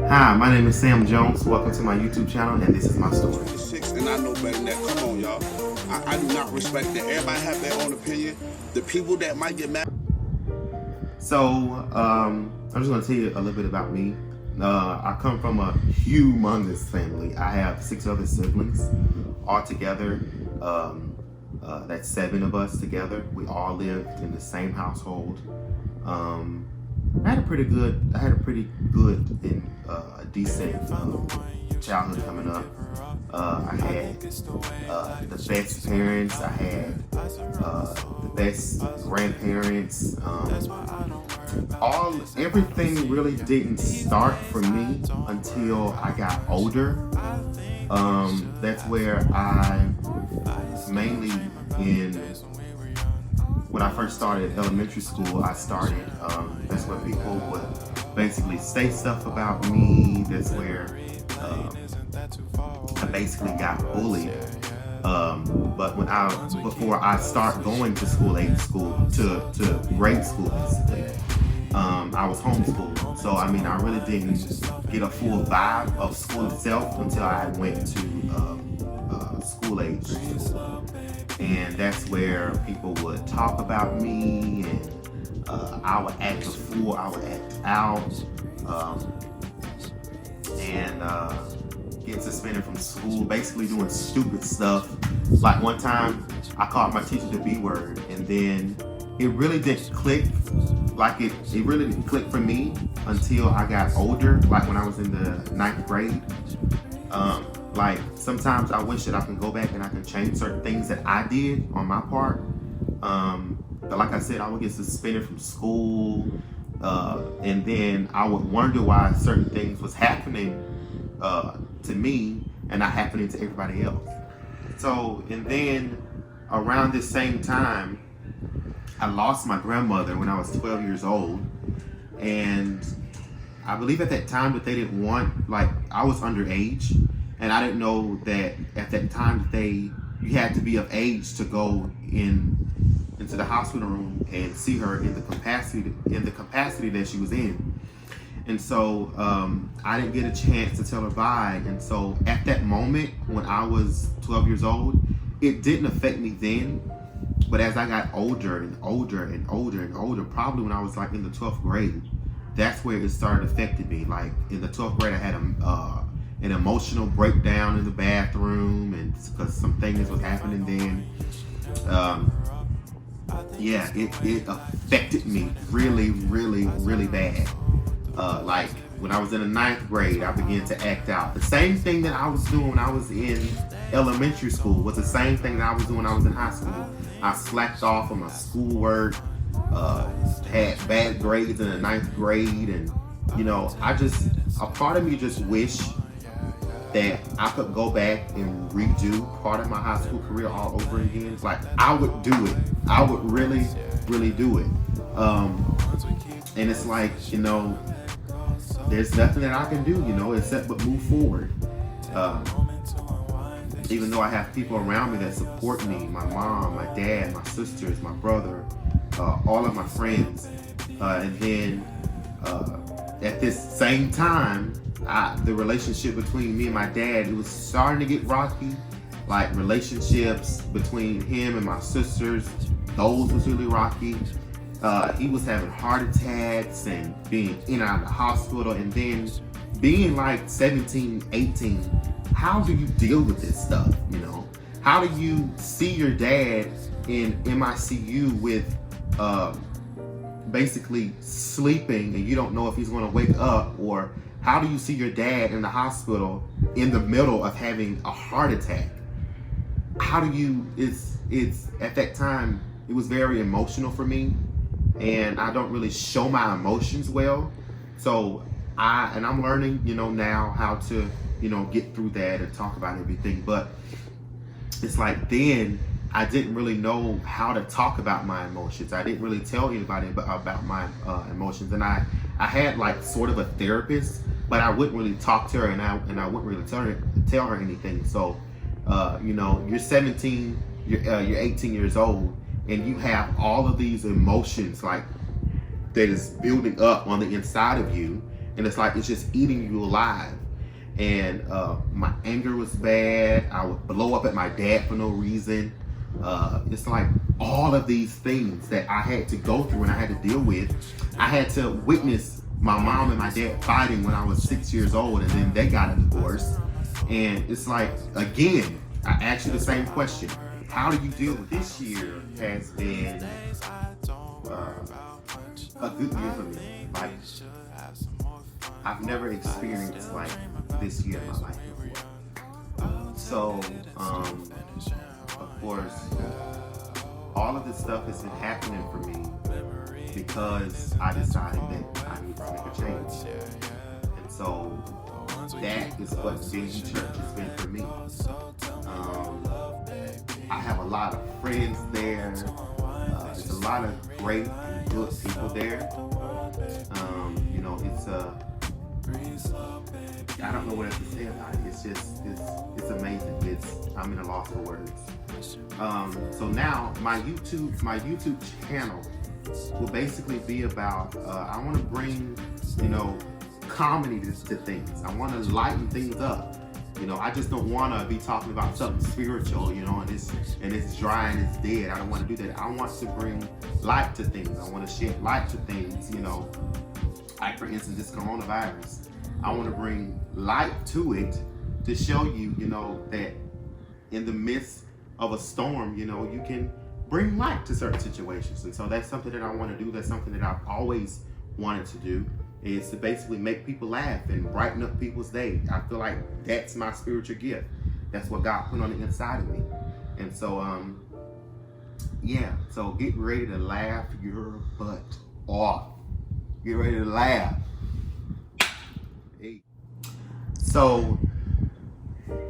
Hi, my name is Sam Jones. Welcome to my YouTube channel, and this is my story. And I know better than that. Come on, y'all. I do not respect that. Everybody have their own opinion. The people that might get mad. So, I'm just going to tell you a little bit about me. I come from a humongous family. I have 6 other siblings. All together, that's 7 of us together. We all lived in the same household. I had a pretty good and decent childhood coming up. I had the best parents. I had the best grandparents. Everything really didn't start for me until I got older. That's where when I first started elementary school, that's where people would basically say stuff about me. That's where I basically got bullied. But before I start going to to grade school, basically, I was homeschooled. So I really didn't get a full vibe of school itself until I went to school age school. And that's where people would talk about me, and I would act a fool, I would act out, and get suspended from school, basically doing stupid stuff. Like one time, I called my teacher the B word, and then it really didn't click. Like it really didn't click for me until I got older, like when I was in the 9th grade. Like sometimes I wish that I can go back and I can change certain things that I did on my part. But like I said, I would get suspended from school, and then I would wonder why certain things was happening to me and not happening to everybody else. So, and then around this same time, I lost my grandmother when I was 12 years old, and I believe at that time that they didn't want, like, I was underage, and I didn't know that at that time that you had to be of age to go into the hospital room and see her in the capacity that she was in. And so I didn't get a chance to tell her bye. And so at that moment when I was 12 years old, it didn't affect me then. But as I got older and older and older and older, probably when I was like in the 12th grade, that's where it started affecting me. Like in the 12th grade, I had an emotional breakdown in the bathroom, and because some things was happening then. It affected me really, really, really bad. Like when I was in the 9th grade, I began to act out. The same thing that I was doing when I was in elementary school was the same thing that I was doing when I was in high school. I slacked off on my schoolwork, had bad grades in the 9th grade, and a part of me just wished that I could go back and redo part of my high school career all over again. Like I would do it. I would really, really do it. And it's like, there's nothing that I can do, except but move forward. Even though I have people around me that support me, my mom, my dad, my sisters, my brother, all of my friends. And then at this same time, the relationship between me and my dad, it was starting to get rocky. Like relationships between him and my sisters, those was really rocky. He was having heart attacks and being in and out of the hospital, and then being like 17, 18, how do you deal with this stuff, How do you see your dad in MICU with basically sleeping and you don't know if he's going to wake up? Or how do you see your dad in the hospital in the middle of having a heart attack? It's at that time, it was very emotional for me, and I don't really show my emotions well. So I'm learning, now how to, get through that and talk about everything. But it's like then I didn't really know how to talk about my emotions. I didn't really tell anybody about my emotions. And I had like sort of a therapist, but I wouldn't really talk to her, and I wouldn't really tell her anything. So, you're 17, you're 18 years old, and you have all of these emotions like that is building up on the inside of you, and it's like it's just eating you alive. And my anger was bad. I would blow up at my dad for no reason. It's like all of these things that I had to go through and I had to deal with. I had to witness my mom and my dad fighting when I was 6 years old, and then they got a divorce. And it's like, again, I asked you the same question. How do you deal with this year? Has been a good year for me. Like, I've never experienced like this year in my life before. So, of course, all of this stuff has been happening for me because I decided that I need to make a change. And so that is what Benji Church has been for me. I have a lot of friends there. There's a lot of great and good people there. You know, it's I don't know what else to say about it. It's just, it's amazing. I'm in a loss for words. So now my YouTube channel will basically be about, I want to bring, you know, comedy to things. I want to lighten things up. You know, I just don't want to be talking about something spiritual, you know, and it's dry and it's dead. I don't want to do that. I want to bring light to things. I want to shed light to things, you know. Like, for instance, this coronavirus. I want to bring light to it to show you, you know, that in the midst of a storm, you know, you can bring light to certain situations. And so that's something that I want to do. That's something that I've always wanted to do, is to basically make people laugh and brighten up people's day. I feel like that's my spiritual gift. That's what God put on the inside of me. And so, yeah, so get ready to laugh your butt off. Get ready to laugh. Hey. So,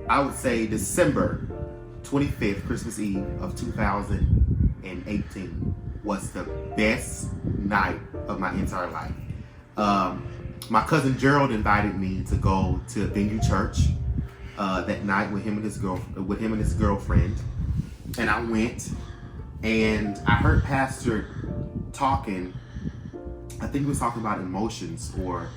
I would say December 25th, Christmas Eve of 2018 was the best night of my entire life. My cousin Gerald invited me to go to Venue Church that night with him and his girlfriend, and I went, and I heard Pastor talking. I think he was talking about emotions, or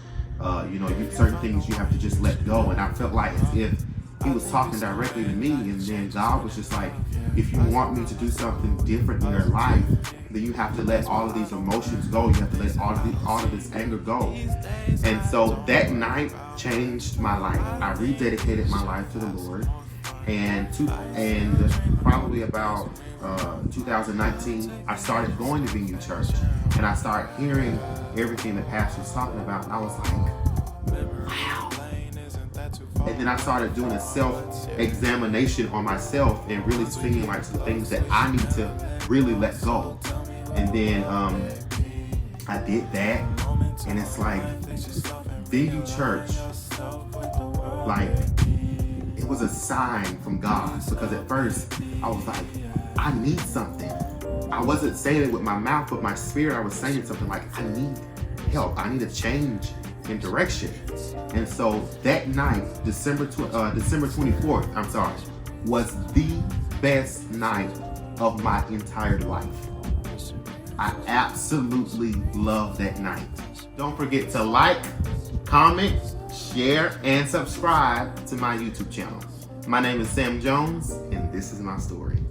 you know, certain things you have to just let go. And I felt like as if he was talking directly to me, and then God was just like, if you want me to do something different in your life, then you have to let all of these emotions go. You have to let all of this anger go. And so that night changed my life. I rededicated my life to the Lord. And probably about 2019, I started going to Venue Church, and I started hearing everything the pastor was talking about, and I was like, wow. And then I started doing a self-examination on myself and really seeing like some things that I need to really let go. And then I did that, and it's like Venue Church, like, it was a sign from God, because at first I was like, I need something. I wasn't saying it with my mouth, but my spirit, I was saying something like, I need help. I need a change in direction. And so that night, December 24th, was the best night of my entire life. I absolutely love that night. Don't forget to like, comment, share, and subscribe to my YouTube channel. My name is Sam Jones, and this is my story.